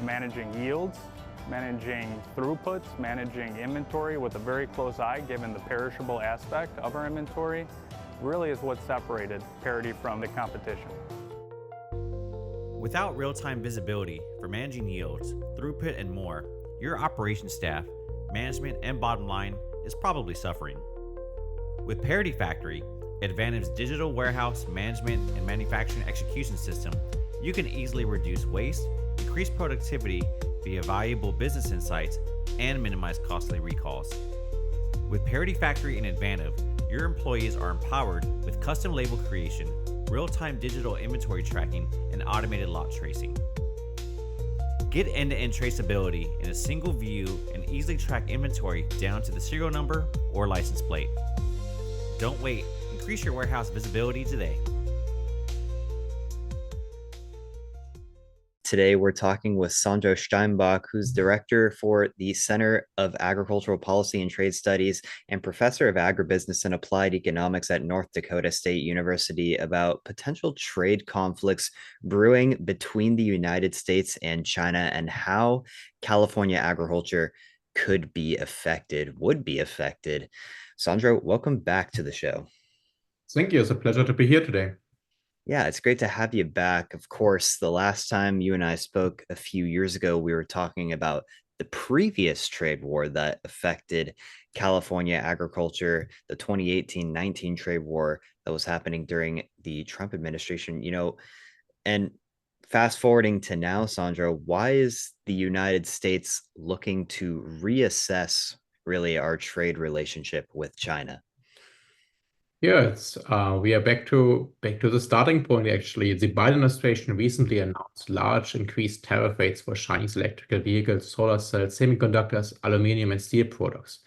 managing yields, managing throughputs, managing inventory with a very close eye given the perishable aspect of our inventory really is what separated Parity from the competition. Without real-time visibility for managing yields, throughput, and more, your operations staff, management, and bottom line is probably suffering. With Parity Factory, Advantage's digital warehouse management and manufacturing execution system, you can easily reduce waste, increase productivity via valuable business insights, and minimize costly recalls. With Parity Factory and Advantage, your employees are empowered with custom label creation, real-time digital inventory tracking, and automated lot tracing. Get end-to-end traceability in a single view and easily track inventory down to the serial number or license plate. Don't wait. Increase your warehouse visibility today. Today, we're talking with Sandro Steinbach, who's Director for the Center of Agricultural Policy and Trade Studies and Professor of Agribusiness and Applied Economics at North Dakota State University, about potential trade conflicts brewing between the United States and China and how California agriculture would be affected. Sandro, welcome back to the show. Thank you. It's a pleasure to be here today. Yeah, it's great to have you back. Of course, the last time you and I spoke a few years ago, we were talking about the previous trade war that affected California agriculture, the 2018-19 trade war that was happening during the Trump administration, and fast forwarding to now, Sandro, why is the United States looking to reassess really our trade relationship with China? Yeah, we are back to the starting point. Actually, the Biden administration recently announced large increased tariff rates for Chinese electrical vehicles, solar cells, semiconductors, aluminum, and steel products.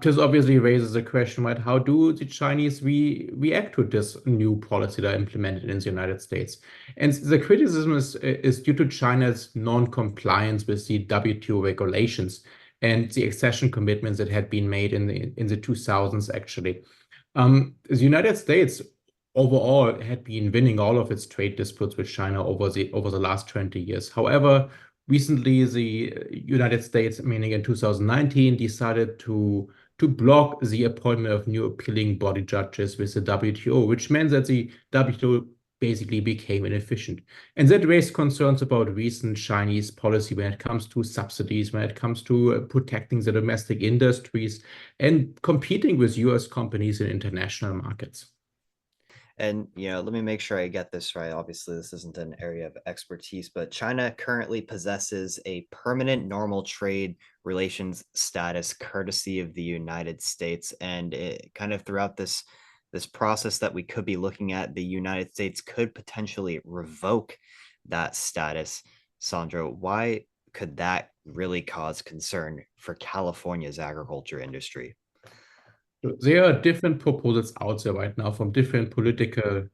This obviously raises the question, right? How do the Chinese react to this new policy that are implemented in the United States? And the criticism is due to China's non-compliance with the WTO regulations and the accession commitments that had been made in the 2000s, actually. The United States overall had been winning all of its trade disputes with China over the last 20 years. However, recently the United States, meaning in 2019, decided to block the appointment of new appealing body judges with the WTO, which meant that the WTO basically became inefficient. And that raised concerns about recent Chinese policy when it comes to subsidies, when it comes to protecting the domestic industries and competing with US companies in international markets. And, let me make sure I get this right. Obviously, this isn't an area of expertise, but China currently possesses a permanent normal trade relations status courtesy of the United States. And it kind of throughout this process that we could be looking at, the United States could potentially revoke that status. Sandro, why could that really cause concern for California's agriculture industry? There are different proposals out there right now from different political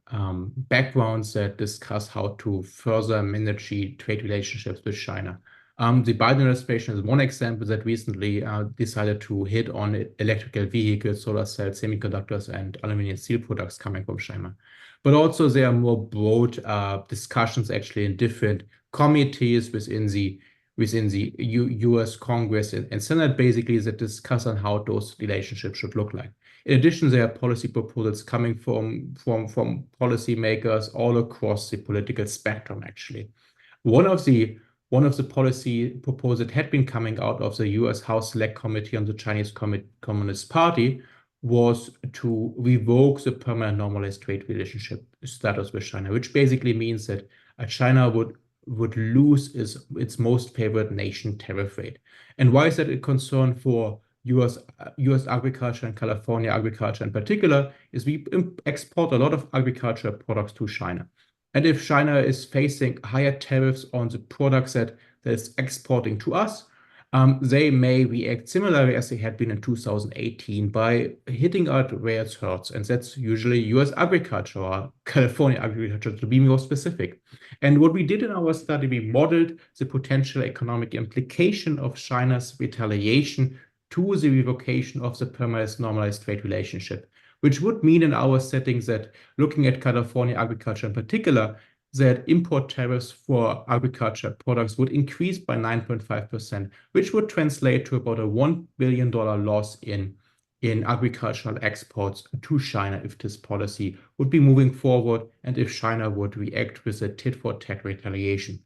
backgrounds that discuss how to further manage trade relationships with China. The Biden administration is one example that recently decided to hit on electrical vehicles, solar cells, semiconductors, and aluminum steel products coming from China. But also there are more broad discussions actually in different committees within the US Congress and Senate, basically, that discuss on how those relationships should look like. In addition, there are policy proposals coming from policymakers all across the political spectrum, actually. One of the policy proposals that had been coming out of the US House Select Committee on the Chinese Communist Party was to revoke the permanent normalized trade relationship status with China, which basically means that China would lose its most favored nation tariff rate. And why is that a concern for US agriculture and California agriculture in particular? Is we export a lot of agricultural products to China. And if China is facing higher tariffs on the products that it's exporting to us, they may react similarly as they had been in 2018 by hitting out where it hurts. And that's usually US agriculture or California agriculture, to be more specific. And what we did in our study, we modeled the potential economic implication of China's retaliation to the revocation of the permanent normalized trade relationship, which would mean in our settings that looking at California agriculture in particular, that import tariffs for agriculture products would increase by 9.5%, which would translate to about a $1 billion loss in agricultural exports to China if this policy would be moving forward and if China would react with a tit-for-tat retaliation.